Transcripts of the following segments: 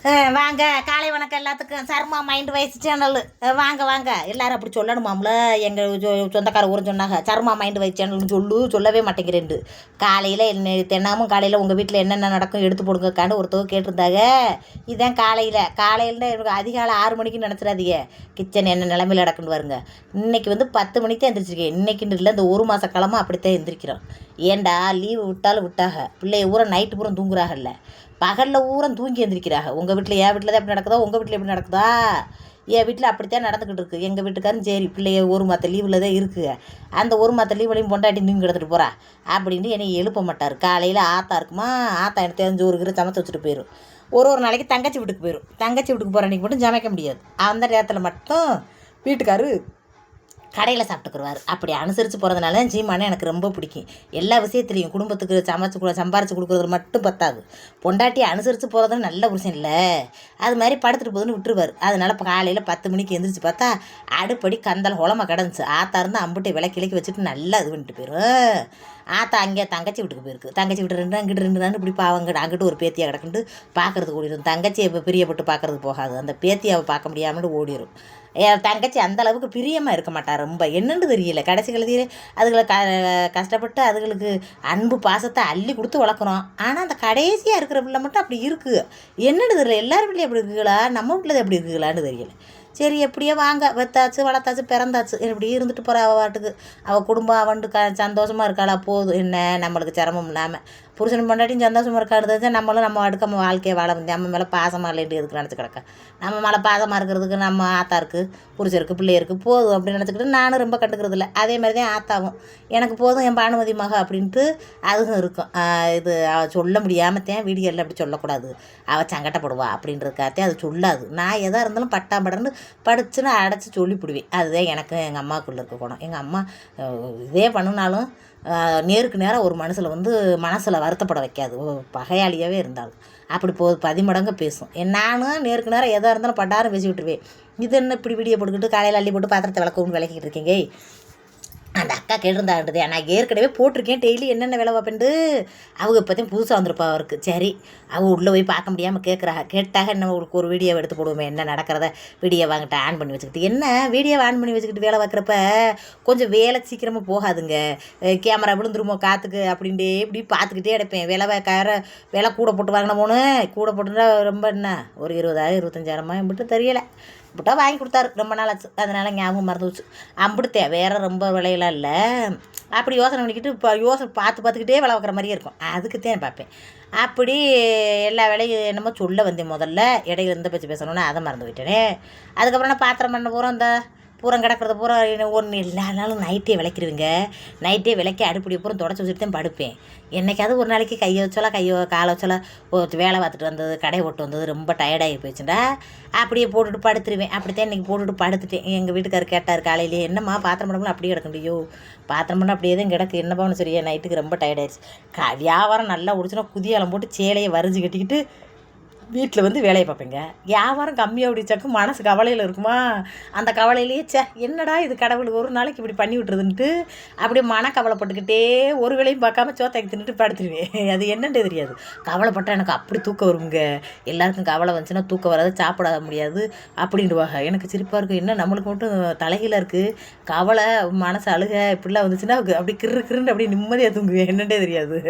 வாங்க காலை வணக்கம் எல்லாத்துக்கும். சர்மா மைண்ட் வைஸ் சேனல் வாங்க வாங்க எல்லாரும் அப்படி சொல்லணுமாம்ல. எங்கள் சொந்தக்கார ஊரும் சொன்னாங்க சர்மா மைண்ட் வைஸ் சேனல்னு சொல்லவே மாட்டேங்கிறேன். காலையில் என்ன தினமும் காலையில் உங்கள் வீட்டில் என்னென்ன நடக்கும் எடுத்து போடுங்கக்கான்னு ஒருத்தவங்க கேட்டிருந்தாங்க. இதுதான் காலையில் எனக்கு அதிகாலை 6 மணிக்கு நினச்சிடாதீங்க. கிச்சன் என்ன நிலமையில் நடக்குன்னு வருங்க. இன்றைக்கி 10 மணிக்கு தான் எந்திரிச்சிருக்கேன். இன்றைக்கின்னு இல்லை, இந்த 1 மாத காலமாக அப்படித்தான் எந்திரிக்கிறோம். ஏண்டா லீவு விட்டாலும் விட்டாக பிள்ளைய ஊரை நைட்டு பூரா தூங்குறாங்கல்ல, பகலில் ஊரம் தூங்கி எழுந்திரிக்கிறாங்க. உங்கள் வீட்டில் என் வீட்டில் தான் எப்படி நடக்குதோ உங்கள் வீட்டில் எப்படி நடக்குதா? என் வீட்டில் அப்படித்தான் நடந்துக்கிட்டு இருக்குது. எங்கள் வீட்டுக்காரும் சரி பிள்ளைய 1 மாத லீவில் தான் இருக்குது, அந்த 1 மாத லீவ்லையும் பொண்டாட்டி நீங்க கிடத்துட்டு போகிறா அப்படின்னு என்னை எழுப்ப மாட்டார். காலையில் ஆத்தா இருக்குமா, ஆத்தா எனக்கு தெரிஞ்சு ஒரு சமைச்சு வச்சுட்டு போயிடும். ஒரு நாளைக்கு தங்கச்சி வீட்டுக்கு போயிடும். தங்கச்சி வீட்டுக்கு போகிற அன்றைக்கி மட்டும் சமைக்க முடியாது. அந்த நேரத்தில் மட்டும் வீட்டுக்காரு கடையில் சாப்பிட்டுக்குருவார். அப்படி அனுசரித்து போகிறதுனால சீமானே எனக்கு ரொம்ப பிடிக்கும். எல்லா விஷயத்துலையும் குடும்பத்துக்கு சம்பாரித்து கொடுக்குறது மட்டும் பத்தாது, பொண்டாட்டி அனுசரித்து போகிறது நல்ல விஷயம் இல்லை. அது மாதிரி படுத்துட்டு போதுன்னு விட்டுருவார். அதனால் இப்போ காலையில் 10 மணிக்கு எந்திரிச்சு பார்த்தா அடுப்படி கந்தல் குளமாக கிடந்துச்சு. ஆத்தா இருந்து அம்புட்டை விளக்கி வச்சுட்டு நல்லா இது பண்ணிட்டு போயிடும். ஆத்தா அங்கே தங்கச்சி வீட்டுக்கு போயிருக்கு. தங்கச்சி வீட்டு 2 நாள் இப்படி பாவங்க அங்கிட்டு ஒரு பேத்தியாக கிடக்குன்ட்டு பார்க்குறதுக்கு ஓடிடும். தங்கச்சியை இப்போ பிரியப்பட்டு பார்க்குறதுக்கு போகாது. அந்த பேத்தியை பார்க்க முடியாமல் ஓடிடும். என் தங்கச்சி அந்த அளவுக்கு பிரியமாக இருக்க மாட்டார். ரொம்ப என்னென்னு தெரியல. கடைசி கழுதியில் அதுகளை கஷ்டப்பட்டு அதுகளுக்கு அன்பு பாசத்தை அள்ளி கொடுத்து வளர்க்குறோம். ஆனால் அந்த கடைசியாக இருக்கிற பிள்ளை மட்டும் அப்படி இருக்குது. என்னென்னு தெரியல. எல்லாரும் வீட்லையும் எப்படி இருக்குங்களா, நம்ம வீட்டில் எப்படி இருக்குங்களான்னு தெரியல. சரி எப்படியோ வாங்க, வெத்தாச்சு வளர்த்தாச்சு பிறந்தாச்சு, இப்படி இருந்துட்டு போகிற அவள் வாட்டுக்கு. அவள் குடும்பம் அவன்ட்டு சந்தோஷமாக இருக்காளா போதும். என்ன நம்மளுக்கு சிரமம் இல்லாமல் புருஷன் பொண்டாட்டியும் சந்தோஷமாக இருக்காது. நம்மளும் நம்ம அடுக்க நம்ம வாழ்க்கையை வாழ வந்து நம்ம மேலே பாசமாக இல்லைன்ட்டு எதுக்கு நினச்சி கிடக்க. நம்ம மேலே பாசமாக இருக்கிறதுக்கு நம்ம ஆத்தாருக்கு புருஷருக்கு பிள்ளையருக்கு போதும் அப்படின்னு நினச்சிக்கிட்டு நானும் ரொம்ப கண்டுக்கிறது இல்லை. அதே மாதிரி தான் ஆத்தாவும் எனக்கு போதும் என் பானுமதி மக அப்படின்ட்டு அதுவும் இருக்கும். இது அவள் சொல்ல முடியாமல் தான் வீடியோவில் அப்படி சொல்லக்கூடாது, அவள் சங்கட்டப்படுவா அப்படின்றதுக்காகத்தே அது சொல்லாது. நான் எதாக இருந்தாலும் பட்டாம்படன்னு படிச்சுன்னு அடைச்சி சொல்லிவிடுவேன். அதுதான் எனக்கு எங்கள் அம்மாவுக்குள்ளே இருக்க குணம். எங்கள் அம்மா இதே பண்ணினாலும் நேருக்கு நேரம் ஒரு மனசில் வருத்தப்பட வைக்காது. பகையாளியாகவே இருந்தாலும் அப்படி 10 மடங்கு பேசும். நானும் நேருக்கு நேரம் எதாக இருந்தாலும் பட்டாரும் பேசி விட்டுருவேன். இது என்ன இப்படி வீடியோ போட்டுக்கிட்டு காலையில் அள்ளி போட்டு பாத்திரத்தை விளக்கிக்கிட்டு இருக்கீங்க. அந்த அக்கா கேட்டிருந்தாண்டது நான் ஏற்கனவே போட்டிருக்கேன். டெய்லி என்னென்ன வேலை வைப்பேன்ட்டு அவங்க இப்போத்தையும் புதுசாக வந்துருப்பா அவருக்கு. சரி அவங்க உள்ளே போய் பார்க்க முடியாமல் கேட்டாக என்ன உங்களுக்கு ஒரு வீடியோ எடுத்து போடுவோமே, என்ன நடக்கிறத வீடியோ வாங்கிட்டு ஆன் பண்ணி வச்சுக்கிட்டு. என்ன வீடியோ ஆன் பண்ணி வச்சுக்கிட்டு வேலை வைக்கிறப்ப கொஞ்சம் வேலை சீக்கிரமாக போகாதுங்க. கேமரா விழுந்துருமோ காற்றுக்கு அப்படின்ட்டு இப்படி பார்த்துக்கிட்டே எடுப்பேன். விலை கூட போட்டு வாங்கின போனு கூட போட்டுனா ரொம்ப என்ன ஒரு 20,000 25,000 மட்டும் தெரியலை இப்பட்டா வாங்கி கொடுத்தாரு. ரொம்ப நாள் ஆச்சு, அதனால் ஞாபகம் மறந்துச்சு. அம்பிடுத்தேன் வேறு ரொம்ப விலையெல்லாம் இல்லை. அப்படி யோசனை பண்ணிக்கிட்டு இப்போ பார்த்துக்கிட்டே விலை வைக்கிற மாதிரியே இருக்கும். அதுக்குத்தான் பார்ப்பேன். அப்படி எல்லா வேலையும் என்னமோ சொல்ல வந்தேன். முதல்ல இடையில இருந்த பேசணுன்னு அதை மறந்து விட்டேனே. அதுக்கப்புறம் நான் பாத்திரம் பண்ண போகிறோம். அந்த பூரம் கிடக்கிறத பூரா ஒன்று எல்லானாலும் நைட்டே விளக்கிடுவீங்க. நைட்டே விளக்கி அடுப்படி பூரம் தொடச்சி வச்சுட்டு தான் படுப்பேன். என்றைக்காவது ஒரு நாளைக்கு கையை வச்சாலா காலை வச்சாலா வேலை பார்த்துட்டு வந்தது, கடை ஓட்டு வந்தது, ரொம்ப டயர்டாகி போயிடுச்சுண்டா அப்படியே போட்டுட்டு படுத்துருவேன். அப்படித்தான் இன்றைக்கி போட்டுட்டு படுத்துட்டேன். எங்கள் வீட்டுக்காரர் கேட்டார் காலையிலே, என்னம்மா பாத்திரம் பண்ணலாம் அப்படியே கிடக்குண்டியோ. பாத்திரம் பண்ண அப்படியே தான் கிடக்கு, என்ன பண்ணணும் சரியா, நைட்டுக்கு ரொம்ப டயர்டாயிடுச்சு. வியாபாரம் நல்லா முடிச்சுன்னா குதியாலம் போட்டு சேலையை வரைஞ்சி கட்டிக்கிட்டு வீட்டில் வேலையை பார்ப்பேங்க. வியாபாரம் கம்மியாக ஓடிச்சாக்கும் மனசு கவலையில் இருக்குமா. அந்த கவலையிலேயே என்னடா இது கடவுளுக்கு ஒரு நாளைக்கு இப்படி பண்ணி விட்டுருதுன்ட்டு அப்படியே கவலைப்பட்டுக்கிட்டே ஒரு வேலையும் பார்க்காம சோத்தைக்கு தின்னுட்டு படுத்துருவேன். அது என்னன்னு தெரியாது. கவலைப்பட்டால் எனக்கு அப்படி தூக்கம் வருங்க. எல்லாருக்கும் கவலை வந்துச்சுன்னா தூக்கம் வராது, சாப்பிட முடியாது அப்படின்ட்டுவாங்க. எனக்கு சிரிப்பாக இருக்கும். என்ன நம்மளுக்கு மட்டும் தலைகீழ இருக்குது, கவலை மனசு அழுக இப்படிலாம் வந்துச்சுன்னா அப்படி கிருன்னு அப்படி நிம்மதியாக தூங்குவேன். என்னன்றே தெரியாது.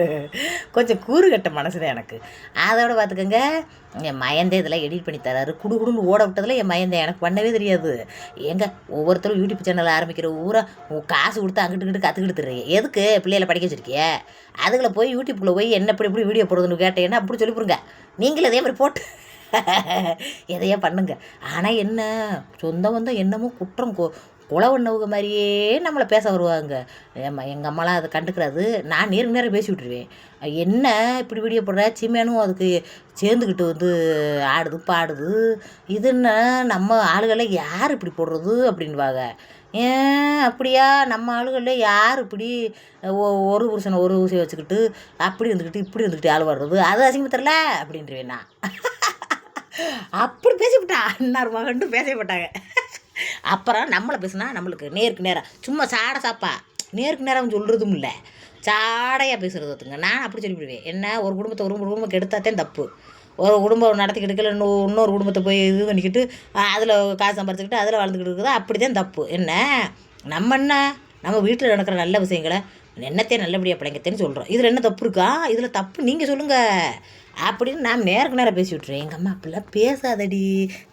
கொஞ்சம் கூறுகட்ட மனசு தான் எனக்கு. அதோட பார்த்துக்கோங்க, என் மயந்தே இதெல்லாம் எடிட் பண்ணி தராரு. குடுன்னு ஓட விட்டதில் என் மயந்தே எனக்கு பண்ணவே தெரியாது. ஒவ்வொருத்தரும் யூடியூப் சேனல் ஆரம்பிக்கிற ஊரா காசு கொடுத்து அங்கிட்டு கற்றுக்கிட்டு தர்றீங்க. எதுக்கு பிள்ளைகளை படிக்க வச்சுருக்கிய? அதுகளை போய் யூடியூப்பில் போய் என்ன இப்படி வீடியோ போடுறதுன்னு கேட்டேன்னா அப்படி சொல்லி போடுங்க. நீங்களும் அதே மாதிரி போட்டு எதையோ பண்ணுங்க. ஆனால் என்ன சொந்த வந்தோம் என்னமோ குற்றம் கொலை பண்ணவங்க மாதிரியே நம்மளை பேச வருவாங்க. எங்கள் அம்மாலாம் அதை கண்டுக்கிறாது. நான் நேரம் பேசி விட்டுருவேன். என்ன இப்படி வீடியோ போடுற, சீமையானும் அதுக்கு சேர்ந்துக்கிட்டு ஆடுது பாடுது. இதுன்னு நம்ம ஆளுகளை யார் இப்படி போடுறது அப்படின்வாங்க. ஏன் அப்படியா, நம்ம ஆளுகளில் யார் இப்படி ஒரு புருஷனை ஒரு ஊசியை வச்சுக்கிட்டு அப்படி இப்படி ஆள் வர்றது, அது அசிங்கமாக தெரியல அப்படின்றவேன் நான். அப்படி பேசிவிட்டா அன்னார் மகன்ட்டு பேசப்பட்டாங்க. அப்புறம் நம்மளை பேசுனா நம்மளுக்கு நேருக்கு நேரம் சும்மா சாப்பா நேருக்கு நேரம் சொல்கிறதும் இல்லை, சாடையாக பேசுகிறதுங்க. நான் அப்படி சொல்லிவிடுவேன். என்ன ஒரு குடும்பத்தை ஒரு குடும்பம் கெடுத்தாத்தேன் தப்பு, ஒரு குடும்பம் நடத்திக்கிட்டு இருக்கல இன்னொரு குடும்பத்தை போய் இது பண்ணிக்கிட்டு அதில் காசு சம்பாரிச்சுக்கிட்டு அதில் வாழ்ந்துக்கிட்டு இருக்குது. அப்படி தான் தப்பு. என்ன நம்ம வீட்டில் நடக்கிற நல்ல விஷயங்களை என்னத்தையும் நல்லபடியாக பிள்ளைங்கத்தேன்னு சொல்கிறோம். இதில் என்ன தப்பு இருக்கா? இதில் தப்பு நீங்கள் சொல்லுங்கள் அப்படின்னு நான் நேருக்கு நேரம் பேசி விட்ருவேன். எங்கள் அம்மா அப்படிலாம் பேசாதடி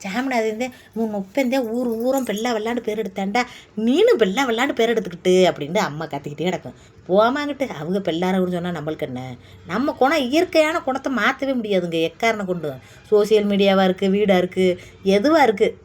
சாமினாது இருந்தேன் ஒப்பந்தேன் ஊரும் பெல்லா விளாண்டு பேர் எடுத்தாண்டா நீனும் பெல்லா விளாண்டு பேர் எடுத்துக்கிட்டு அப்படின்ட்டு அம்மா கத்திக்கிட்டே கிடக்கும். போமாங்கிட்டு அவங்க பெல்லாரன்னு சொன்னால் நம்மளுக்கு என்ன? நம்ம குணம் இயற்கையான குணத்தை மாற்றவே முடியாதுங்க. எக்காரணம் கொண்டு சோசியல் மீடியாவாக இருக்குது, வீடாக இருக்குது, எதுவாக இருக்குது,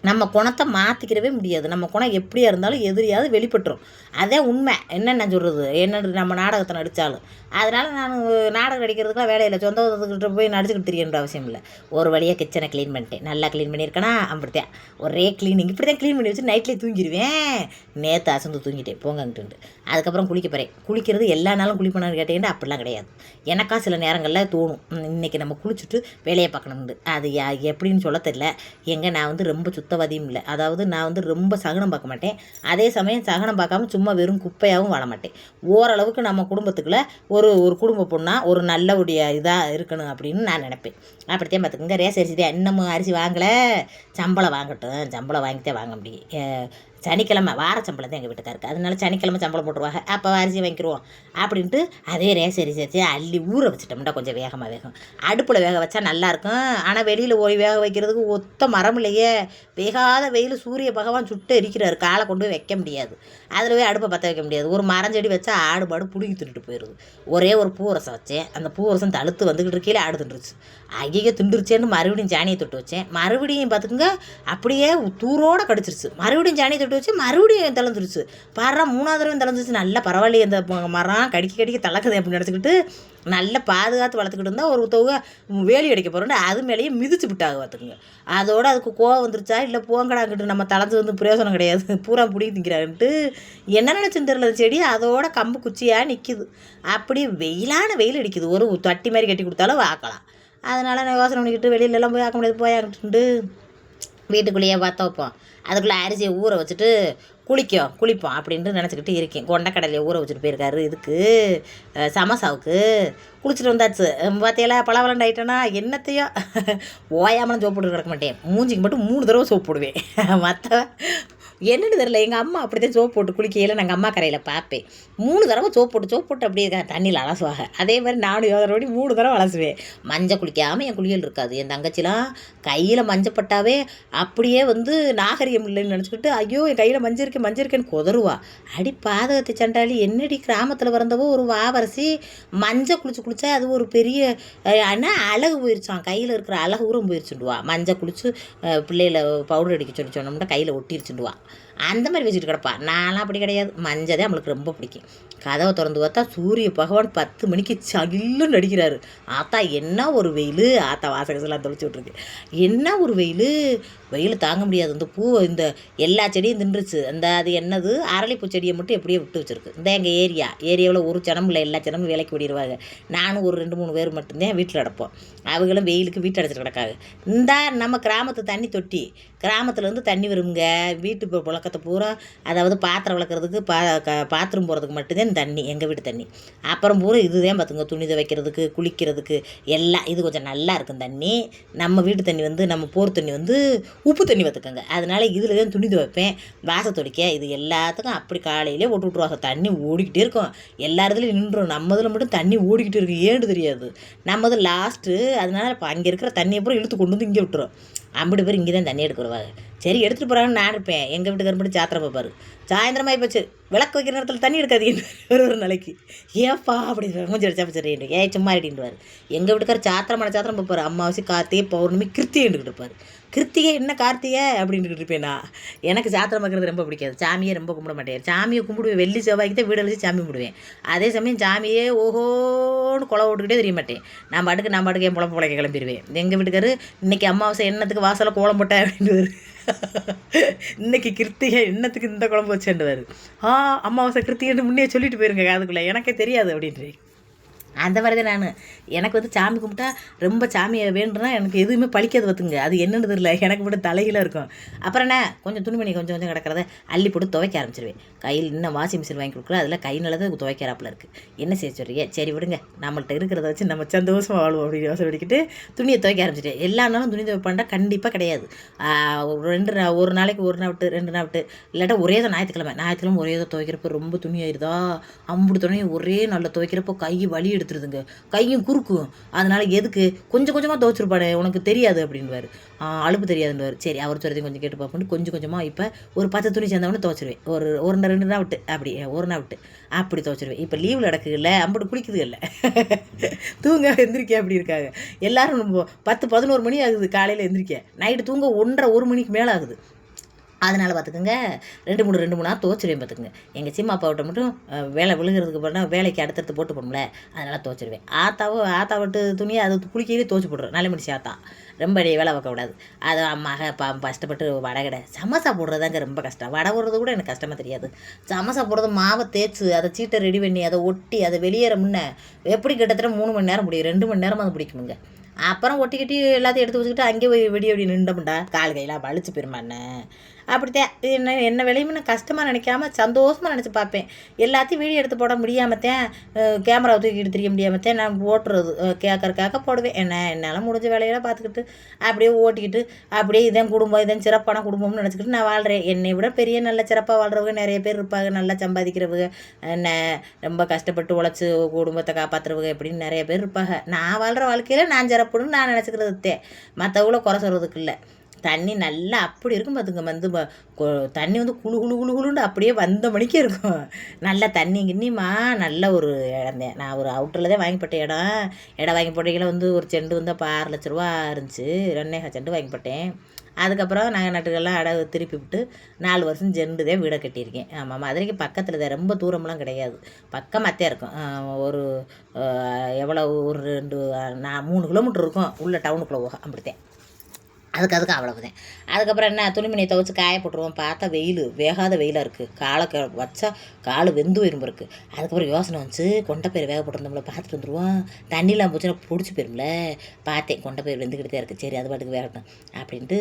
நம்ம குணத்தை மாற்றிக்கிறவே முடியாது. நம்ம குணம் எப்படியா இருந்தாலும் எதிரியாவது வெளிப்பட்டுரும். அதே உண்மை. என்ன நான் சொல்கிறது, என்ன நம்ம நாடகத்தை நடித்தாலும் அதனால் நான் நாடகம் நடிக்கிறதுக்குலாம் வேலையில் சொந்த உதவிக்கிட்ட போய் நடிச்சுக்கிட்டு தெரியன்ற அவசியம் இல்லை. ஒரு வழியாக கிச்சனை க்ளீன் பண்ணிட்டேன். நல்லா க்ளீன் பண்ணியிருக்கேனா அப்படித்தான் ஒரே க்ளீனிங் இப்படி தான் க்ளீன் பண்ணி வச்சு நைட்லேயே தூங்கிடுவேன். நேற்று அசந்து தூங்கிட்டேன் போங்கன்ட்டு. அதுக்கப்புறம் குளிக்க போகிறேன். குளிக்கிறது எல்லா நாளும் குளிப்பேனான்னு கேட்டீங்கன்னா அப்படிலாம் கிடையாது. எனக்கா சில நேரங்களில் தோணும் இன்றைக்கி நம்ம குளிச்சுட்டு வேலையை பார்க்கணும்னு. அது எப்படின்னு சொல்ல தெரியல. நான் ரொம்ப சுத்தவாதியும் இல்லை. அதாவது நான் ரொம்ப சகனம் பார்க்க மாட்டேன். அதே சமயம் சகனம் பார்க்காம சும்மா வெறும் குப்பையாகவும் வாழ மாட்டேன். ஓரளவுக்கு நம்ம குடும்பத்துக்குள்ளே ஒரு குடும்ப பொண்ணாக ஒரு நல்ல இதாக இருக்கணும் அப்படின்னு நான் நினைப்பேன். அப்படித்தான் பார்த்துக்கோங்க. ரேஸ் அரிசி தான் இன்னமும் அரிசி வாங்கலை. சம்பளம் வாங்கட்டும். சம்பளம் வாங்கித்தான் வாங்க முடியும். சனிக்கிழமை வார சம்பளம் தான் எங்கள் வீட்டுக்காருக்கு. அதனால சனிக்கிழமை சம்பளம் போட்டுருவாங்க. அப்போ அரிசி வாங்கிடுவோம் அப்படின்ட்டு அதே ரேஸ் அரிசி வச்சு அள்ளி ஊற வச்சுட்டோம்னா கொஞ்சம் வேகும். அடுப்பில் வேக வச்சா நல்லாயிருக்கும். ஆனால் வெளியில் போய் வேக வைக்கிறதுக்கு ஒத்த மரம் இல்லையே. வேகாத வெயில் சூரிய பகவான் சுட்டு எரிக்கிறாரு. காலை கொண்டு போய் வைக்க முடியாது. அதில் போய் அடுப்பை பற்ற வைக்க முடியாது. ஒரு மரஞ்செடி வச்சா ஆடு பாடு பிடுங்கி தின்னுட்டு போயிடுது. ஒரே ஒரு பூரசம் வச்சேன். அந்த பூரசம் தழுத்து வந்துக்கிட்டு கீழே ஆடு தின்றுச்சு. ஐயோ திண்டுருச்சேன்னு மறுபடியும் சாணியை தொட்டு வச்சேன். மறுபடியும் பார்த்துக்குங்க அப்படியே தூரோடு கடிச்சிருச்சு. மறுபடியும் சாணியை தொட்டு வச்சு மறுபடியும் தளர்ந்துருச்சு. பாரு 3வது தடவை தளர்ந்துருச்சு. நல்லா பரவாயில்லையே இந்த மரம் கடிக்க தளக்குது அப்படின்னு நினச்சிக்கிட்டு நல்லா பாதுகாத்து வளர்த்துக்கிட்டு இருந்தால் ஒரு தொகை வேலி அடிக்க போகிறோன்னு அது மேலேயே மிதிச்சு விட்டாங்க பார்த்துக்குங்க. அதோடு அதுக்கு கோவம் வந்துருச்சா இல்லை போங்கடாங்கிட்டு நம்ம தளர்ந்து பிரயோஜனம் கிடையாது பூரா பிடிக்கி திங்கிறான்ட்டு என்ன நினச்சுன்னு தெரியல. செடி அதோட கம்பு குச்சியாக நிற்கிது. அப்படி வெயிலான வெயில் அடிக்குது. ஒரு தட்டி மாதிரி கட்டி கொடுத்தாலும் வாக்கலாம். அதனால் நான் யோசனை பண்ணிக்கிட்டு வெளியிலலாம் போய் ஆக்க முடியாது போயாங்கிட்டு வீட்டுக்குள்ளேயே பார்த்து வைப்போம். அதுக்குள்ளே அரிசியை ஊற வச்சுட்டு குளிப்போம் அப்படின்ட்டு நினச்சிக்கிட்டு இருக்கேன். கொண்டக்கடலையை ஊற வச்சுட்டு போயிருக்காரு இதுக்கு சமோசாவுக்கு. குளிச்சுட்டு வந்தாச்சு. பார்த்தியெல்லாம் பலவலண்டு ஆகிட்டேன்னா என்னத்தையோ ஓயாமலாம் சோப்பு போட்டு கிடக்க மாட்டேன். மூஞ்சிக்கு மட்டும் 3 தடவை சோப்பு போடுவேன். மற்ற என்னென்னு தெரில. எங்கள் அம்மா அப்படி தான் சோப்பு போட்டு குளிக்கையில் நாங்கள் அம்மா கரையில் பார்ப்பேன். 3 தடவை சோப்பு போட்டு அப்படியே தண்ணியில் அலசுவாங்க. அதே மாதிரி நானும் யோசனை 3 தடவை அலசுவேன். மஞ்சள் குளிக்காமல் என் குளியல் இருக்காது. என் தங்கச்சிலாம் கையில் மஞ்சப்பட்டாவே அப்படியே நாகரிகம் இல்லைன்னு நினச்சிக்கிட்டு ஐயோ என் கையில் மஞ்சள் இருக்கேன்னு கொதருவா. அடி பாதகத்தை சண்டாளி என்னடி கிராமத்தில் பிறந்தவோ ஒரு வாவரசி மஞ்சள் குளிச்சா அது ஒரு பெரிய ஆனால் அழகு போயிடுச்சான். கையில் இருக்கிற அழகு ஊரம் போயிடுச்சுடுவா. மஞ்சள் குளிச்சு பிள்ளைகளை பவுடர் அடிக்க சொன்னோம்னா கையில் ஒட்டிருச்சுடுவா. அந்த மாதிரி வச்சுட்டு கிடப்பா. நான்லாம் அப்படி கிடையாது. மஞ்சள் தான் நம்மளுக்கு ரொம்ப பிடிக்கும். கதவை திறந்து பார்த்தா சூரிய பகவான் 10 மணிக்கு சகில்லுன்னு அடிக்கிறாரு. ஆத்தா என்ன ஒரு வெயில். ஆத்தா வாசகசெல்லாம் தொலைச்சி விட்ருக்கு. என்ன ஒரு வெயில் தாங்க முடியாது. இந்த இந்த எல்லா செடியும் தின்றுச்சு. அது என்னது அரளிப்பூ செடியை மட்டும் எப்படியே விட்டு வச்சுருக்கு. இந்த எங்கள் ஏரியாவில் ஒரு ஜனம் இல்லை, எல்லா ஜனமும் வேலைக்கு ஓடிடுவாங்க. நானும் ஒரு 2-3 பேர் மட்டும்தான் வீட்டில் கிடப்போம். அவங்களும் வெயிலுக்கு வீட்டு அடைச்சிட்டு கிடக்காங்க. நம்ம கிராமத்து தண்ணி தொட்டி கிராமத்துலேருந்து தண்ணி வருங்க. வீட்டு புழக்கத்தை பூரா அதாவது பாத்திரம் விளக்குறதுக்கு பாத்ரூம் போகிறதுக்கு மட்டும்தான் தண்ணி எங்கள் வீட்டு தண்ணி. அப்புறம் பூரா இதுதான் பார்த்துங்க துணி துவைக்கிறதுக்கு குளிக்கிறதுக்கு எல்லாம். இது கொஞ்சம் நல்லா இருக்கும் தண்ணி. நம்ம வீட்டு தண்ணி நம்ம போர் தண்ணி உப்பு தண்ணி பார்த்துக்கோங்க. அதனால் இதில் தான் துணி துவைப்பேன், வாசல் துடைக்க. இது எல்லாத்துக்கும் அப்படி காலையிலே போட்டு விட்ருவாங்க. தண்ணி ஓடிக்கிட்டே இருக்கும். எல்லா இடத்துலையும் நின்றுடும். நம்ம இதில் மட்டும் தண்ணி ஓடிக்கிட்டே இருக்குது. ஏன்னு தெரியாது. நம்மது லாஸ்ட்டு. அதனால் இப்போ அங்கே இருக்கிற தண்ணியை பூரா இழுத்து கொண்டு இங்கே விட்டுரும். ஐம்பது பேர் இங்கே தான் தண்ணி எடுக்கிறவாங்க. சரி எடுத்துகிட்டு போகிறாங்கன்னு நான் இருப்பேன். எங்கள் வீட்டுக்காரர் மட்டும் சாத்திரம் பார்ப்பார். சாயந்தரமாகி போச்சு விளக்கு வைக்கிற நேரத்தில் தண்ணி எடுக்காதீங்க ஒரு நாளைக்கு. ஏப்பா அப்படி கொஞ்சம் அடிச்சா சரிட்டு சும்மா ரெடின்டுவார். எங்கள் வீட்டுக்காரர் சாத்திரம் பார்ப்பார். அமாவாசை கார்த்திகை பௌர்ணமி கிருத்திகைன்ட்டு இருப்பார். கிருத்திகை என்ன கார்த்திகை அப்படின்ட்டு இருப்பேனா. எனக்கு சாத்திரம் பார்க்குறது ரொம்ப பிடிக்காது. சாமியை ரொம்ப கும்பிட மாட்டேன். சாமியை கும்பிடுவேன். வெள்ளி செவ்வாய்க்கு தான் வீடு அழிச்சு சாமி கும்பிடுவேன். அதே சமயம் சாமியே ஓஹோன்னு கொலை ஓட்டுக்கிட்டே தெரிய மாட்டேன். நான் பாட்டுக்கு என் பொழைக்க கிளம்பிடுவேன். எங்கள் வீட்டுக்காரர் இன்றைக்கி அமாவாசை எண்ணத்துக்கு வாசலில் கோலம் போட்டேன் அப்படின்ட்டு இன்னைக்கு கிருத்திகை என்னத்துக்கு இந்த குழம்பு வச்சுண்டுவார். அமாவாசை கிருத்திகைன்னு முன்னே சொல்லிட்டு போயிருங்க. அதுக்குள்ளே எனக்கே தெரியாது அப்படின்ட்டு. அந்த மாதிரி தான் நான் எனக்கு வந்து சாமி கும்பிட்டா ரொம்ப சாமியை வேண்டுனா எனக்கு எதுவுமே பழிக்காது பார்த்துங்க. அது என்னன்னு தெரியல, எனக்கு மட்டும் தலைகீழ இருக்கும். அப்புறம் என்ன கொஞ்சம் துணிமணி கொஞ்சம் கொஞ்சம் கிடக்கிறத அள்ளி போட்டு துவைக்க ஆரம்பிச்சிருவேன். கையில் இன்னும் வாஷிங் மிஷின் வாங்கி கொடுக்குறேன், அதில் கை நல்லது துவைக்கிறாப்புல இருக்குது. என்ன செய்ய சொல்கிறீங்க? சரி விடுங்க, நம்மள்ட்ட இருக்கிறத வச்சு நம்ம சந்தோஷமாக வாழ்வோம் அப்படின்னு யோசனை பண்ணிக்கிட்டு துணியை துவைக்க ஆரம்பிச்சிட்டேன். எல்லா நாளும் துணி துவைப்பாண்டா கண்டிப்பாக கிடையாது. ஒரு நாளைக்கு ஒரு நாள் விட்டு 2 நாள் விட்டு, இல்லாட்டா ஒரே தான் ஞாயிற்றுக்கிழமை ஒரே தான் துவைக்கிறப்போ ரொம்ப துணி ஆயிடுதா, அம்புடு துணியை ஒரே நாளில் துவைக்கிறப்போ கை வலி எடுத்துருதுங்க, கையும் குறுக்கும். அதனால் எதுக்கு கொஞ்சம் கொஞ்சமாக துவைச்சிருப்பாடு, உனக்கு தெரியாது அப்படின்வார், அலுப்பு தெரியாதுன்னுவார். சரி அவர் சொல்கிறதையும் கொஞ்சம் கேட்டு பார்ப்போம். கொஞ்சம் கொஞ்சமாக இப்போ ஒரு 10 துணி சேர்ந்தவொடனே துவைச்சிருவேன். ஒரு 2 நாள் விட்டு அப்படி 1 நாள் விட்டு அப்படி துவைச்சிருவேன். இப்போ லீவில் நடக்குதுல்ல, அம்புட்டு குளிக்குது இல்லை, தூங்க எந்திரிக்க அப்படி இருக்காங்க எல்லோரும். 10-11 மணி ஆகுது காலையில் எந்திரிக்க, நைட்டு தூங்க 1:30-1 மணிக்கு மேலே ஆகுது. அதனால் பார்த்துக்குங்க 2-3 நாள் துவைச்சிருவேன் பார்த்துக்குங்க. எங்கள் சிம்மா அப்பாவிட்ட மட்டும் வேலை விழுகிறதுக்கு போனால் வேலைக்கு அடுத்தடுத்து போட்டு போகணும்ல, அதனால் துவைச்சிருவேன். ஆத்தா விட்டு துணியை அது குளிக்கையிலே துவைச்சி போட்டுரும். நல்ல முடிச்சு ஆத்தா ரொம்ப வேலை பார்க்கக்கூடாது. அது அம்மாக கஷ்டப்பட்டு வடை சமோசா போடுறதாங்க ரொம்ப கஷ்டம். வடை போடுறது கூட எனக்கு கஷ்டமாக தெரியாது. சமோசா போடுறது மாவை தேய்ச்சி அதை சீட்டை ரெடி பண்ணி அதை ஒட்டி அதை வெளியேற முன்னே எப்படி கிட்டத்தட்ட 3 மணி நேரம் முடியும், 2 மணி நேரமாக அது பிடிக்குமுங்க. அப்புறம் ஒட்டிக்கிட்டி எல்லாத்தையும் எடுத்து வச்சுக்கிட்டு அங்கேயே வெடி நின்றுமுண்டா, கால் கையெல்லாம் வலிச்சு போயிருமாண்ணே. அப்படித்தான் என்ன வேலையுமே நான் கஷ்டமாக நினைக்காம சந்தோஷமாக நினச்சி பார்ப்பேன். எல்லாத்தையும் வீடியோ எடுத்து போட முடியாமத்தான், கேமராவை தூக்கிட்டு தெரிய முடியாமத்தான் நான் ஓட்டுறது கேட்கறக்காக போடுவேன். என்னால் முடிஞ்ச வேலையெல்லாம் பார்த்துக்கிட்டு அப்படியே ஓட்டிக்கிட்டு அப்படியே இதான் குடும்பம், இதான் சிறப்பான குடும்பம்னு நினச்சிக்கிட்டு நான் வாழ்கிறேன். என்னை விட பெரிய நல்ல சிறப்பாக வாழ்கிறவங்க நிறைய பேர் இருப்பாங்க, நல்லா சம்பாதிக்கிறவங்க, ரொம்ப கஷ்டப்பட்டு உழைச்சி குடும்பத்தை காப்பாற்றுறவங்க எப்படின்னு நிறைய பேர் இருப்பாங்க. நான் வாழ்கிற வாழ்க்கையில் நான் சிறப்புன்னு நான் நினச்சிக்கிறது, மற்றவங்கள குறை சொல்கிறதுக்கு இல்லை. தண்ணி நல்லா அப்படி இருக்கும் பார்த்துங்க, தண்ணி வந்து குளுன்னு அப்படியே வந்த மணிக்கே இருக்கும். நல்லா தண்ணி கிண்ணிமா நல்ல ஒரு இடம். நான் ஒரு அவுட்டரில் தான் வாங்கி போட்ட இடம் வாங்கி போட்டீங்களா வந்து ஒரு செண்டு வந்து அப்போ 6 லட்ச ரூபா இருந்துச்சு. 2.5 செண்டு வாங்கி போட்டேன். அதுக்கப்புறம் நாங்கள் நட்டுக்கெல்லாம் அடகு திருப்பி விட்டு 4 வருஷம் செண்டு தான் வீடை கட்டியிருக்கேன். ஆமாம், மதுரைக்கு பக்கத்தில் தான், ரொம்ப தூரம்லாம் கிடையாது, பக்கமாகத்தான் இருக்கும். ஒரு எவ்வளோ ஒரு 3 கிலோமீட்டர் இருக்கும் உள்ள டவுனுக்குள்ளே போக, அப்படித்தான். அதுக்கு அவ்வளவுதான். அதுக்கப்புறம் என்ன துணிமணியை துவைச்சி காய போட்டுருவோம். பார்த்தா வெயில் வேகாத வெயிலாக இருக்குது, காலை வச்சா கால் வெந்து போயிரும் இருக்குது. அதுக்கப்புறம் யோசனை வந்துச்சு, கொண்டைப்பயிர் வேக போட்டிருந்தோம்ல, பார்த்துட்டு வந்துடுவோம், தண்ணிலாம் போச்சுன்னா பிடிச்சி போயிரும்ல. பார்த்தேன் கொண்டைப்பயிர் வெந்துக்கிட்டு தான் இருக்குது, சரி அது பாட்டுக்கு வேகட்டும் அப்படின்ட்டு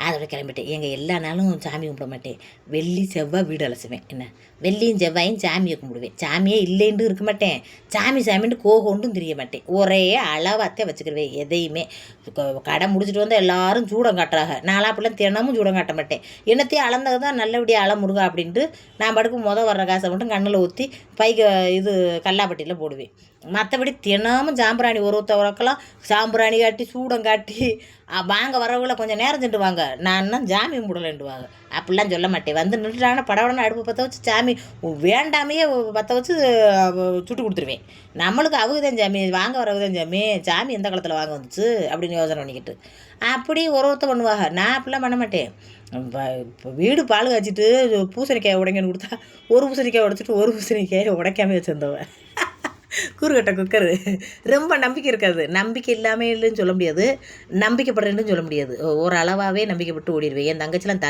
அதோட கிளம்பிட்டேன். எங்கள் எல்லா நாளும் சாமி கும்பிட மாட்டேன், வெள்ளி செவ்வாய் வீடு அலசுவேன். என்ன வெள்ளியும் செவ்வாயும் சாமியை கும்பிடுவேன். சாமியே இல்லைன்ட்டு இருக்க மாட்டேன், சாமின்ட்டு கோகொண்டும் தெரிய மாட்டேன், ஒரே அளவாகத்தான் வச்சுக்கிடுவேன் எதையுமே. கடை முடிச்சுட்டு வந்து எல்லோரும் சூடம் காட்டுறாங்க, நான்லாம் அப்படிலாம் தினமும் சூடம் காட்ட மாட்டேன். என்னத்தையும் அளந்தது தான் நல்லபடியாக முருகா அப்படின்ட்டு நான் படுக்கு வர்ற காசை மட்டும் கண்ணில் ஊற்றி பைக்கு இது கல்லாப்பட்டியில் போடுவேன். மற்றபடி தினமும் சாம்பிராணி ஒருத்தவரக்கெல்லாம் சாம்பிராணி காட்டி சூடம் காட்டி வாங்க வரவுல கொஞ்சம் நேரம் சென்று வாங்க, நான் ஜாமி கும்பிடலன்ட்டுவாங்க. அப்படிலாம் சொல்ல மாட்டேன். வந்து நின்றுட்டாங்கன்னா படவுடனே அடுப்பு பற்ற வச்சு சாமி வேண்டாமையே பற்ற வச்சு சுட்டு கொடுத்துருவேன். நம்மளுக்கு அவகுதான் சாமி, வாங்க வரவுதான் சாமி, சாமி எந்த காலத்தில் வாங்க வந்துச்சு அப்படின்னு யோசனை பண்ணிக்கிட்டு அப்படி ஒருத்தர் பண்ணுவாங்க. நான் அப்படிலாம் பண்ண மாட்டேன். இப்போ வீடு பால் காய்ச்சிட்டு பூசணிக்காயை உடைங்கன்னு கொடுத்தா ஒரு பூசணிக்காயை உடைச்சிட்டு ஒரு பூசணிக்காயை உடைக்காமே வச்சுருந்தவன். கூறுகட்ட குக்கரு ரொம்ப நம்பிக்கை இருக்காது. நம்பிக்கை இல்லாமல் இல்லைன்னு சொல்ல முடியாது, நம்பிக்கைப்படுறேன்னு சொல்ல முடியாது. ஒரு அளவாகவே நம்பிக்கைப்பட்டு ஓடிடுவேன். என் தங்கச்சிலாம்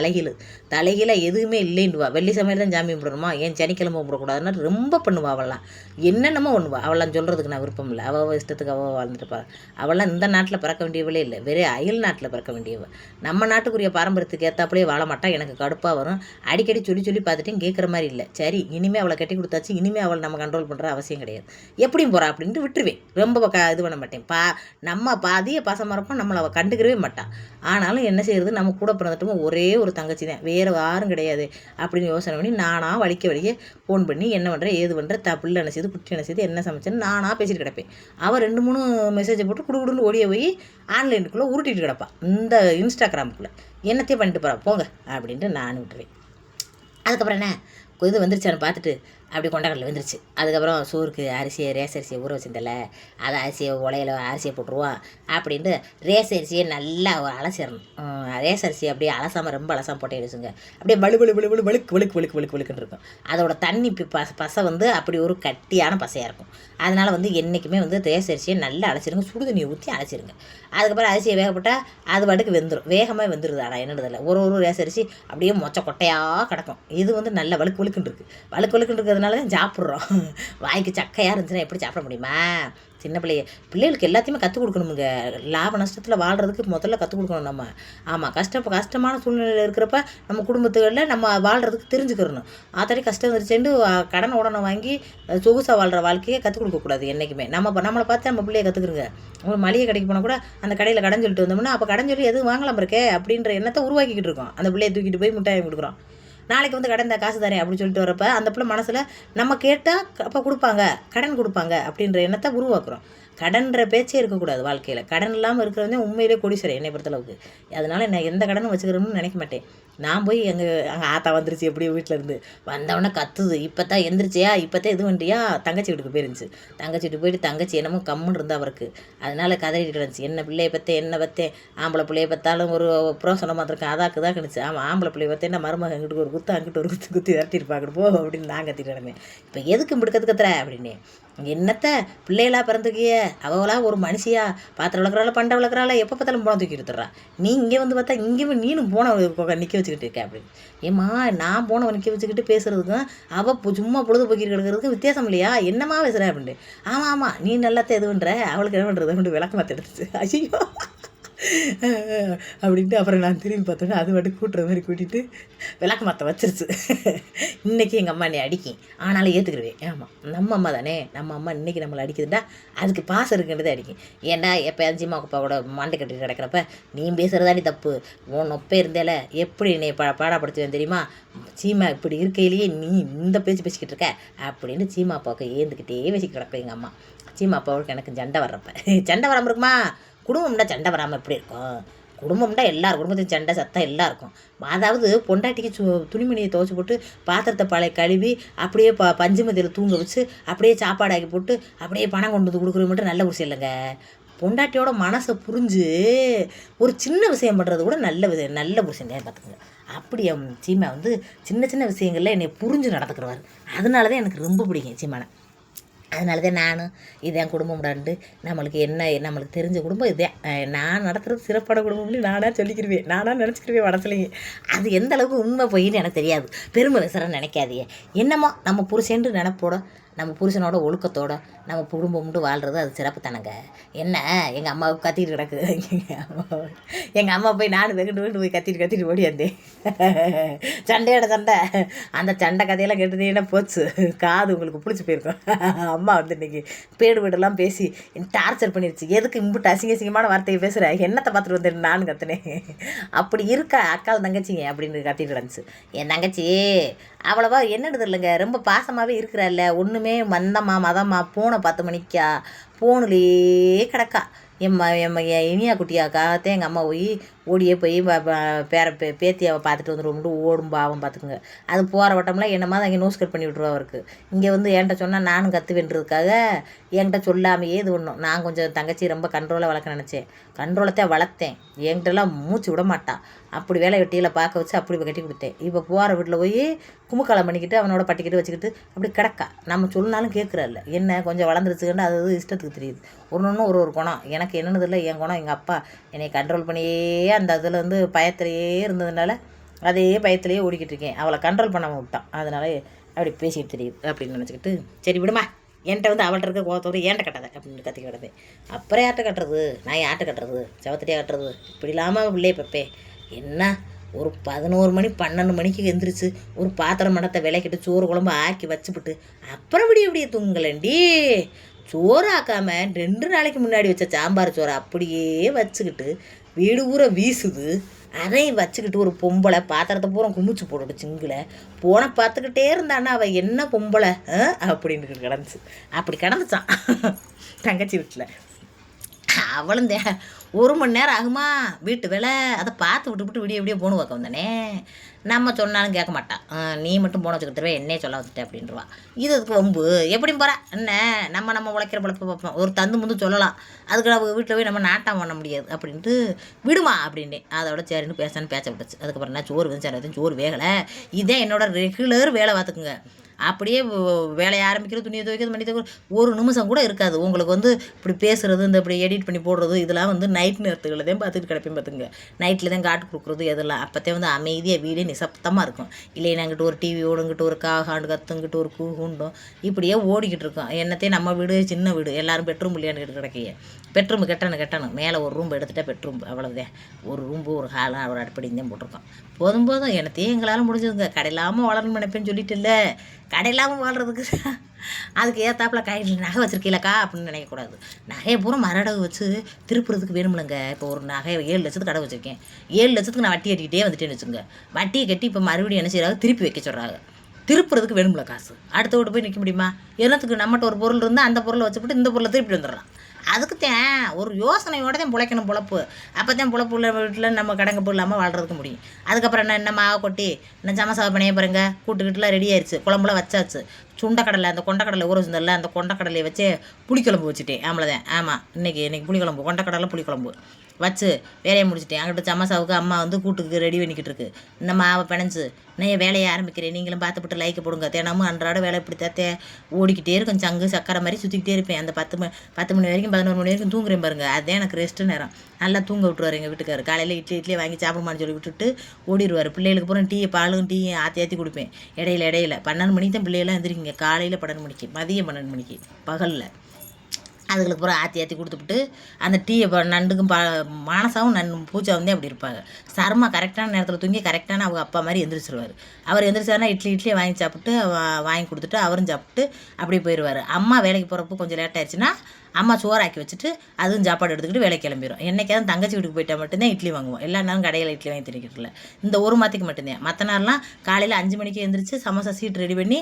தலைகீழ எதுவுமே இல்லைன்னுவா. வெள்ளி சமையல் தான் சாமி கும்பிடணுமா, ஏன் சனிக்கிழமை கும்பிடக்கூடாதுன்னா ரொம்ப பண்ணுவா. அவள்லாம் என்னென்னமோ பண்ணுவா. அவள்லாம் சொல்கிறதுக்கு நான் விருப்பம் இல்லை. அவள் இஷ்டத்துக்கு வாழ்ந்துட்டுப்பா. அவள்லாம் இந்த நாட்டில் பிறக்க வேண்டியவளே இல்லை, வேறே அயல் நாட்டில் பிறக்க வேண்டியவள். நம்ம நாட்டுக்குரிய பாரம்பரியத்துக்கு ஏற்றாப்புலேயே வாழ மாட்டா. எனக்கு கடுப்பாக வரும். அடிக்கடி சொல்லி பார்த்துட்டேன், கேட்குற மாதிரி இல்லை. சரி இனிமேல் அவளை கட்டி கொடுத்தாச்சு, இனிமேல் அவளை நம்ம கண்ட்ரோல் பண்ணுற அவசியம் கிடையாது, எப்படியும் போகிறா அப்படின்ட்டு விட்டுருவேன். ரொம்ப இது பண்ண மாட்டேன். நம்ம அதிக பாசமாக இருப்போம், நம்மளை அவள் கண்டுக்கிறவே மாட்டான். ஆனாலும் என்ன செய்யறது, நம்ம கூட பிறந்துட்டோமோ ஒரே ஒரு தங்கச்சி தான், வேறு யாரும் கிடையாது அப்படின்னு யோசனை பண்ணி நானாக வலிக்க ஃபோன் பண்ணி என்ன பண்ணுறேன் ஏது பண்ணுறேன், பிள்ளை என்ன செய்யுது குட்டி என்ன செய்யுது என்ன சமைச்சேன்னு நானாக பேசிட்டு கிடப்பேன். அவள் 2-3 மெசேஜை போட்டு குடுன்னு ஓடிய போய் ஆன்லைனுக்குள்ளே உருட்டிட்டு கிடப்பான், இந்த இன்ஸ்டாகிராமுக்குள்ளே என்னத்தையும் பண்ணிட்டு போகிறா போங்க அப்படின்ட்டு நான் விட்டுருவேன். அதுக்கப்புறம் என்ன இது வந்துருச்சான்னு பார்த்துட்டு அப்படி கொண்டக்கடலை வந்துருச்சு. அதுக்கப்புறம் சோறுக்கு ரேசரிசியை ஊற வச்சிருந்தல, அதை அரிசியை போட்டுருவோம் அப்படின்ட்டு ரேசரிசியை நல்லா அலசிடணும். ரேசரிசி அப்படியே அலசாமல் ரொம்ப அலசாமல் போட்டே வச்சுங்க, அப்படியே வழுக்குன்னு இருக்கும். அதோட தண்ணி பசை வந்து அப்படி ஒரு கட்டியான பசையாக இருக்கும். அதனால் வந்து என்றைக்குமே வந்து ரேசரிசியை நல்லா அலசிடுங்க, சுடு தண்ணியை ஊற்றி அலசிடுங்க. அதுக்கப்புறம் அரிசியை வேகப்பட்டால் அது பாட்டுக்கு வெந்துடும், வேகமாக வெந்துடுது. ஆனால் என்னதில்லை ஒரு ரேசரிசி அப்படியே மொச்ச கொட்டையாக கிடக்கும். இது வந்து நல்ல வழுக்குன்னு இருக்குது. வழுக்குன்னு இருக்கிறதுனால தான் சாப்பிட்றோம். வாய்க்கு சக்கையாக இருந்துச்சுன்னா எப்படி சாப்பிட முடியுமா? சின்ன பிள்ளைகளுக்கு எல்லாத்தையுமே கற்றுக் கொடுக்கணுமுங்க. லாப நஷ்டத்தில் வாழ்கிறதுக்கு முதல்ல கற்றுக் கொடுக்கணும் நம்ம. ஆமாம், கஷ்டமான சூழ்நிலையில் இருக்கிறப்ப நம்ம குடும்பத்துகளில் நம்ம வாழ்கிறதுக்கு தெரிஞ்சுக்கிறணும். ஆத்தாடி கஷ்டம் வந்துருச்சேன்னு கடன் உடனே வாங்கி சொகுசாக வாழ்கிற வாழ்க்கையை கற்றுக் கொடுக்கக்கூடாது என்றைக்குமே. நம்மளை பார்த்து நம்ம பிள்ளைய கற்றுக்குறோங்க. ஒரு மளிகை கடைக்கு போனால் கூட அந்த கடையில் கடன் சொல்லிட்டு வந்தோம்னா அப்போ கடன் சொல்லி எதுவும் வாங்கலாம் இருக்கே அப்படின்ற எண்ணத்தை உருவாக்கிக்கிட்டு இருக்கோம். அந்த பிள்ளையை தூக்கிட்டு போய் மிட்டாயை கொடுக்குறோம். நாளைக்கு வந்து கடன் காசு தரேன் அப்படின்னு சொல்லிட்டு வரப்போ அந்த பிள்ளை மனசில் நம்ம கேட்டால் அப்போ கொடுப்பாங்க, கடன் கொடுப்பாங்க அப்படின்ற எண்ணத்தை உருவாக்குறோம். கடன்ற பேச்சே இருக்கக்கூடாது வாழ்க்கையில். கடன் இல்லாமல் இருக்கிறவங்க உண்மையிலே கோடீஸ்வரன் என்னை பொறுத்தளவுக்கு. அதனால் நான் எந்த கடனும் வச்சுக்கிறோம்னு நினைக்க மாட்டேன். நான் போய் அங்கே ஆத்தா வந்துருச்சு எப்படியோ வீட்டில் இருந்து வந்தவொடனே கத்துது. இப்போ தான் எந்திரிச்சியா, இப்போ தான் இது வண்டியா, தங்கச்சி வீட்டுக்கு போயிருந்துச்சு. தங்கச்சி வீட்டுக்கு போயிட்டு தங்கச்சி என்னமோ கம்முன்னு இருந்தால் அவருக்கு. அதனால் கதறிட்டு கிடந்துச்சு. என்ன பிள்ளையை பற்றேன், என்ன பற்றேன், ஆம்பளை பிள்ளையை பார்த்தாலும் ஒரு புரோசனமாக இருந்திருக்கேன், அதாக்கு தான் கிடச்சி. ஆமாம், ஆம்பளை பிள்ளையை பார்த்தேன் என்ன மருமக அங்கிட்டு ஒரு குத்து அங்கிட்டு ஒரு குத்தி விரட்டிருப்பாங்க போ அப்படின்னு நான் கத்திட்டு கிடந்தேன். இப்போ எதுக்கு இப்படி கற்றுற அப்படின்னு. என்னத்த பிள்ளைகளா பிறந்துக்கிய, அவளா ஒரு மனுஷியா, பாத்திரம் விளக்குறாள், பண்டை விளக்குறாள், எப்போ பார்த்தாலும் போன தூக்கி எடுத்துடுறா. நீ இங்கே வந்து பார்த்தா இங்கே நீனும் போன நிற்க வச்சுக்கிட்டு இருக்க அப்படின்னு. ஏம்மா, நான் போனவ நிற்க வச்சுக்கிட்டு பேசுறதுக்கும் அவள் சும்மா பொழுதுபோக்கி கிடக்கிறதுக்கும் வித்தியாசம் இல்லையா, என்னம்மா பேசுகிறேன் அப்படின்ட்டு. ஆமாம் நீ நல்லாத்த எது பண்ணுற, அவளுக்கு என்ன பண்ணுறது அப்படின்னு விளக்கமாத்த எடுத்துச்சு. ஐயோ அப்படின்ட்டு அப்புறம் நான் திரும்பி பார்த்தோன்னா அது மட்டும் கூட்டுற மாதிரி கூட்டிகிட்டு விளக்கு மாற்ற வச்சிருச்சு. இன்றைக்கி எங்கள் அம்மா என்னை அடிக்கும், ஆனாலும் ஏற்றுக்கிடுவேன். ஆமாம், நம்ம அம்மா தானே, நம்ம அம்மா இன்றைக்கி நம்மளை அடிக்குதுண்டா அதுக்கு பாசம் இருக்குன்றதே அடிக்கும். ஏன்னா எப்போ அஞ்சிமா குப்பாவோட மண்டை கட்டிட்டு கிடக்கிறப்ப நீ பேசுகிறதானே தப்பு, உன் நொப்பே இருந்தேல எப்படி என்னை பாடப்படுத்துவேன் தெரியுமா, சீமா இப்படி இருக்கையிலேயே நீ இந்த பேச்சு பேசிக்கிட்டு இருக்க அப்படின்னு சீமா அப்பாவுக்கு ஏந்துக்கிட்டே பேசிக்கிட்டு கிடப்பேன் எங்கள் அம்மா. சீமா அப்பாவுக்கு எனக்கு சண்டை வர்றப்ப சண்டை வராமல் இருக்குமா, குடும்பம்னா சண்டை வராமல் எப்படி இருக்கும், குடும்பம்னா எல்லாரும் குடும்பத்தையும் சண்டை சத்தம் எல்லாம் இருக்கும். அதாவது பொண்டாட்டிக்கு துணிமணியை துவச்சி போட்டு பாத்திரத்தை கழுவி அப்படியே பஞ்சுமதியில் தூங்க வச்சு அப்படியே சாப்பாடு ஆக்கி போட்டு அப்படியே பணம் கொண்டு வந்து கொடுக்குறது மட்டும் நல்ல விஷயம் இல்லைங்க. பொண்டாட்டியோட மனசை புரிஞ்சு ஒரு சின்ன விஷயம் பண்ணுறது கூட நல்ல விஷயம் தான் பார்த்துக்குங்க. அப்படி சீமா வந்து சின்ன சின்ன விஷயங்களில் என்னை புரிஞ்சு நடந்துக்கிறவார். அதனால தான் எனக்கு ரொம்ப பிடிக்கும் சீமானை. அதனால தான் நானும் இதான் குடும்பம் விடாண்டு நம்மளுக்கு தெரிஞ்ச குடும்பம் இதே நான் நடத்துகிறது சிறப்பான குடும்பம்னு நானாக சொல்லிக்கிடுவேன், நானாக நினச்சிக்கிடுவேன் மனசுலையே. அது எந்த அளவுக்கு உண்மை போயின்னு எனக்கு தெரியாது, பெருமை விசரன்னு நினைக்காதீங்க. என்னமோ நம்ம புருஷன்ட்டு நினைப்போட நம்ம புருஷனோட ஒழுக்கத்தோட நம்ம குடும்பம்ட்டு வாழ்கிறது அது சிறப்பு தானங்க. என்ன எங்கள் அம்மாவுக்கு கத்திட்டு கிடக்குது, எங்கள் அம்மா போய் நானும் வெகுண்டு போய் கத்திட்டு ஓடியாந்தேன். சண்டையோட சண்டை, அந்த சண்டை கதையெல்லாம் கேட்டுட்டீங்கன்னா போச்சு, காது உங்களுக்கு பிடிச்சி போயிருக்கோம். அம்மா வந்து இன்றைக்கி பேடு வீடெல்லாம் பேசி டார்ச்சர் பண்ணிடுச்சு. எதுக்கு இம்பிட்டு அசிங்கமான வார்த்தையை பேசுகிறேன், என்னத்தை பார்த்துட்டு வந்துட்டு நானும் கத்துனேன். அப்படி இருக்கா அக்கால் தங்கச்சிங்க அப்படின்னு கத்திட்டு கிடந்துச்சு. என் தங்கச்சி அவ்வளவா என்னது இல்லைங்க, ரொம்ப பாசமாகவே இருக்கிறல்ல, ஒன்றுமே மதம்மா போன 10 மணிக்கா போனுலேயே கிடக்கா. இனியா குட்டியாக்காத்தே எங்கள் அம்மா ஓடியே போய் பேத்தியாவை பார்த்துட்டு வந்துடுவோம்ட்டு ஓடும் பாவம் பார்த்துக்குங்க. அது போகிற வட்டம்லாம் என்னமா அங்கே நோஸ் கட் பண்ணி விட்ருவா அவருக்கு. இங்கே வந்து என்கிட்ட சொன்னால் நானும் கற்றுவேன்றதுக்காக என்கிட்ட சொல்லாமையே இது ஒன்றும். நான் கொஞ்சம் தங்கச்சி ரொம்ப கண்ட்ரோலாக வளர்க்க நினச்சேன், கண்ட்ரோலத்தான் வளர்த்தேன். என்கிட்டலாம் மூச்சு விட மாட்டான். அப்படி வேலை வெட்டியில் பார்க்க வச்சு அப்படி கட்டி கொடுத்தேன். இப்போ போகிற வீட்டில் போய் குமுக்காலம் பண்ணிக்கிட்டு அவனோட பட்டிக்கிட்டு வச்சுக்கிட்டு அப்படி கிடக்கா. நம்ம சொன்னாலும் கேட்குறல்ல, என்ன கொஞ்சம் வளர்ந்துருச்சுக்கிட்டு அது இஷ்டத்துக்கு தெரியுது. ஒரு குணம் எனக்கு என்னன்னு இல்லை, என் குணம் எங்கள் அப்பா என்னை கண்ட்ரோல் பண்ணியே அந்த அதில் வந்து பயத்திலேயே இருந்ததுனால அதே பயத்திலேயே ஓடிக்கிட்டு இருக்கேன். அவளை கண்ட்ரோல் பண்ணாமல் விட்டான், அதனால அப்படி பேசிக்கிட்டு தெரியுது அப்படின்னு நினச்சிக்கிட்டு சரி விடுமா, என்கிட்ட வந்து அவள்கிட்ட இருக்க கோவத்தோடு ஏன்ட்ட கட்டாத அப்படின்னு கத்தி கிடப்பேன். அப்புறம் யார்கிட்ட கட்டுறது, நான் யார்கிட்ட கட்டுறது, சவத்தடியாக கட்டுறது, இப்படி இல்லாமல் பிள்ளையே பப்பேன். என்ன ஒரு 11 மணி 12 மணிக்கு எந்திரிச்சு ஒரு பாத்திரம் மடத்தை விளக்கிட்டு சோறு குழம்பு ஆக்கி வச்சுப்பிட்டு அப்புறம் இப்படியே தூங்கலண்டி. சோறு ஆக்காமல் 2 நாளைக்கு முன்னாடி வச்ச சாம்பார் சோறு அப்படியே வச்சுக்கிட்டு வீடு பூரா வீசுது. அதையும் வச்சுக்கிட்டு ஒரு பொம்பளை பாத்திரத்தை பூரா குமிச்சு போட்டுட்டு சிங்கில் போன பார்த்துக்கிட்டே இருந்தான்னா அவள் என்ன பொம்பளை அப்படின்னு கிடந்துச்சு. அப்படி கிடந்துச்சான் தங்கச்சி வீட்டில். அவளும் 1 மணி நேரம் ஆகுமா வீட்டு வேலை, அதை பார்த்து விட்டு விடிய போன பார்க்க வந்தானே. நம்ம சொன்னாலும் கேட்க மாட்டான், நீ மட்டும் போன வச்சுக்கிட்டுருவே என்னே சொல்ல வந்துட்டேன் அப்படின்றவா. இதுக்கு வம்பு எப்படியும் போகிறா என்ன, நம்ம உழைக்கிற பழப்ப பார்ப்போம். ஒரு தந்து முந்து சொல்லலாம், அதுக்கு நம்ம வீட்டில் போய் நம்ம நாட்டம் பண்ண முடியாது அப்படின்ட்டு விடுமா அப்படின்னே. அதோட சரின்னு பேச விட்டுச்சு. அதுக்கப்புறம் என்ன சோறு வந்து சரி சோறு வேகலை, இதே என்னோட ரெகுலர் வேலை பார்த்துக்குங்க. அப்படியே வேலையை ஆரம்பிக்கிறது, துணியை துவைக்கிறது, மணி துவைக்கிறது, ஒரு நிமிஷம் கூட இருக்காது. உங்களுக்கு வந்து இப்படி பேசுகிறது, இந்த இப்படி எடிட் பண்ணி போடுறது, இதெல்லாம் வந்து நைட் நேரத்துகளில் தான் பார்த்துட்டு கிடப்பேன் பார்த்துங்க. நைட்டில் தான் காட்டு கொடுக்குறது எதெல்லாம் அப்போத்தே வந்து அமைதியாக வீடே நிசப்தமாக இருக்கும். இல்லைன்னா அங்கிட்டு ஒரு டிவி ஓடும், இங்கிட்டு ஒரு காண்டு கத்துங்கிட்டு ஒரு கூண்டும் இப்படியே ஓடிக்கிட்டு இருக்கோம். என்னத்தையும் நம்ம வீடு சின்ன வீடு, எல்லோரும் பெட்ரூம் இல்லையான்னு கேட்டு கிடைக்கைய பெட்ரூம் கட்டணும் மேலே ஒரு ரூம் எடுத்துகிட்டா பெட்ரூம் அவ்வளோதான். ஒரு ரூம்பு ஒரு ஹாலும் ஒரு அடுப்படியும் தான் போட்டிருக்கோம். போதும் என்னத்தையும் எங்களால் முடிஞ்சதுங்க. கடையில்லாமல் வளரணும்னு நினைப்பேன்னு சொல்லிட்டு இல்லை, கடையில்லாமல் வாழ்கிறதுக்கு அதுக்கு ஏற்றாப்புல கையில் நகை வச்சுருக்கீங்களக்கா அப்படின்னு நினைக்கக்கூடாது. நகையை பூரா மரடகு வச்சு திருப்புறதுக்கு வேணுமில்லைங்க. இப்போ ஒரு நகையை 7 லட்சத்துக்கு கடை வச்சுருக்கேன். 7 லட்சத்துக்கு நான் வட்டி கட்டிக்கிட்டே வந்துட்டேன்னு வச்சுங்க. வட்டியை கட்டி இப்போ மறுபடியும் என்ன செய்கிறாங்க, திருப்பி வைக்க சொல்கிறாங்க. திருப்புறதுக்கு வேணும்ல காசு. அடுத்த வீட்டு போய் நிற்க முடியுமா? என்னத்துக்கு நம்மகிட்ட ஒரு பொருள் இருந்தால் அந்த பொருளை வச்சுக்கிட்டு இந்த பொருளை திருப்பி வந்துடலாம். அதுக்குத்தான் ஒரு யோசனையோடு தான் பிழைக்கணும் பொழப்பு. அப்போ தான் பொழப்பு உள்ள வீட்டில் நம்ம கடங்கப்பு இல்லாமல் வாழ்கிறதுக்கு முடியும். அதுக்கப்புறம் என்ன மாவை கொட்டி இன்னும் சமசாவை பணைய பாருங்க, கூட்டுக்கிட்டுலாம் ரெடி ஆயிடுச்சு, குழம்புலாம் வச்சாச்சு. சுண்டக்கடலை அந்த கொண்டக்கடலை ஊற வச்சிருந்தல அந்த கொண்டக்கடலையை வச்சு புளிக்குழம்பு வச்சுட்டேன். ஆமளதான் ஆமாம், இன்றைக்கி புளிக்குழம்பு, கொண்டக்கடலை புளிக்குழம்பு வச்சு வேலையை முடிச்சுட்டேன். அங்கிட்ட சமசாவுக்கு அம்மா வந்து கூட்டுக்கு ரெடி பண்ணிக்கிட்டு இருக்கு. இந்த மாவை பிணைஞ்சு நான் வேலையை ஆரம்பிக்கிறேன். நீங்களும் பார்த்துப்பட்டு லைக்கை போடுங்க. தினமும் அன்றாட வேலை இப்படி தத்தே ஓடிக்கிட்டே இருக்கும். சங்கு சக்கரை மாதிரி சுற்றிக்கிட்டே இருப்பேன். அந்த 10 மணி வரைக்கும் 11 மணி வரைக்கும் தூங்குறேன் பாருங்கள். அதுதான் எனக்கு ரெஸ்ட்டு நேரம். நல்லா தூங்க விட்டுருவார் எங்கள் வீட்டுக்கார். காலையில் இட்லி வாங்கி சாப்பிடுமான்னு சொல்லி விட்டுட்டு ஓடிடுவார். பிள்ளைகளுக்கு பூரா பாலும் டீயும் ஆற்றி கொடுப்பேன். இடையில 12 மணிக்கு தான் பிள்ளைகள்லாம் எந்திரிக்கிங்க. காலையில் 12 மணிக்கு, மதியம் 12 மணிக்கு, பகலில் அதுகளுக்கு பூரா ஆற்றி கொடுத்துவிட்டு அந்த டீயை நண்டுக்கும் மானசாவும் பூஜாவும் தான் அப்படி இருப்பாங்க. சர்மா கரெக்டான நேரத்தில் தூங்கி கரெக்டான அவங்க அப்பா மாதிரி எந்திரிச்சிருவார். அவர் எந்திரிச்சாருன்னா இட்லியை வாங்கி சாப்பிட்டு வாங்கி கொடுத்துட்டு அவரும் சாப்பிட்டு அப்படியே போயிடுவார். அம்மா வேலைக்கு போகிறப்போ கொஞ்சம் லேட் ஆயிடுச்சுன்னா அம்மா சோறாக்கி வச்சுட்டு அதுவும் சாப்பாடு எடுத்துக்கிட்டு வேலை கிளம்பிடும். என்றைக்காவது தங்கச்சி வீட்டுக்கு போயிட்டால் மட்டும்தான் இட்லி வாங்குவோம். எல்லா நேரம் கடையில் இட்லி வாங்கி திரிக்கிறதில்ல. இந்த ஒரு மாதத்துக்கு மட்டும்தான். மற்ற நேரம்லாம் காலையில் 5 மணிக்கு எழுந்திரிச்சு சமோசா சீட்டு ரெடி பண்ணி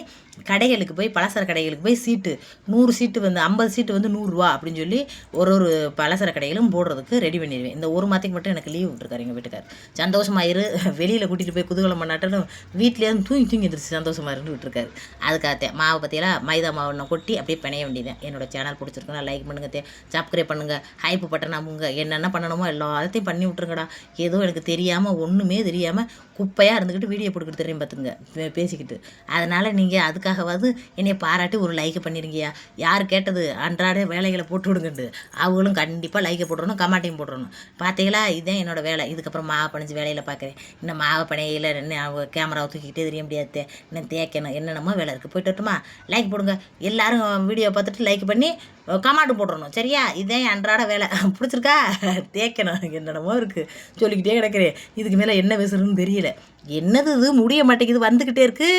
கடைகளுக்கு போய் பலசர கடைகளுக்கு போய் சீட்டு 100 சீட்டு வந்து 50 சீட்டு வந்து 100 ரூபா அப்படின்னு சொல்லி ஒரு பலசர கடைகளும் போடுறதுக்கு ரெடி பண்ணிடுவேன். இந்த ஒரு மாதத்துக்கு மட்டும் எனக்கு லீவ் விட்டுருக்காரு எங்கள் வீட்டுக்கார். சந்தோஷமாயிரு, வெளியில் கூட்டிகிட்டு போய் குதூகலம் பண்ணாட்டும் வீட்டிலேருந்து தூங்கி எந்திரிச்சு சந்தோஷமாக இருந்து விட்டுருக்காரு. அதுக்காகத்தேன் மாவை பற்றியெல்லாம் மைதா மாவை கொட்டி அப்படியே பிணைய வேண்டியதான். என்னோட சேனல் பிடிச்சிருக்குன்னா லைக் பண்ணுங்க, சப்ஸ்கிரைப் பண்ணுங்க, ஹைப்பு பட்டன் அமுங்க, என்னென்ன பண்ணணுமோ எல்லாத்தையும் பண்ணி விட்டுருங்கடா. ஏதோ எனக்கு தெரியாமல் ஒன்றுமே தெரியாமல் குப்பையாக இருந்துக்கிட்டு வீடியோ போட்டுக்கிட்டு தெரியும் பார்த்துங்க பேசிக்கிட்டு. அதனால் நீங்கள் அதுக்காகவாது என்னை பாராட்டி ஒரு லைக்கை பண்ணிருங்கய்யா. யார் கேட்டது அன்றாட வேலைகளை போட்டு விடுங்கண்டு, அவங்களும் கண்டிப்பாக லைக்கை போட்டுடணும், கமாட்டையும் போட்டுடணும். பார்த்தீங்களா, இதுதான் என்னோடய வேலை. இதுக்கப்புறம் மாவை பணிஞ்சு வேலையில் பார்க்குறேன். இன்னும் மாவை பணையில் அவங்க கேமராவை தூக்கிக்கிட்டே தெரிய முடியாது. இன்னும் தேய்க்கணும், என்னென்னமோ வேலை இருக்குது. போய்ட்டு வரட்டுமா? லைக் போடுங்க எல்லாரும். வீடியோ பார்த்துட்டு லைக் பண்ணி கமாண்டு போட்டுடணும். சரியா? இதே அன்றாட வேலை. பிடிச்சிருக்கா? தேய்க்கணும், என்னென்னமோ இருக்குது சொல்லிக்கிட்டே கிடக்கிறேன். இதுக்கு மேலே என்ன பேசுறதுன்னு தெரியல. என்னது இது முடிய மாட்டேங்குது, வந்துக்கிட்டே இருக்குது.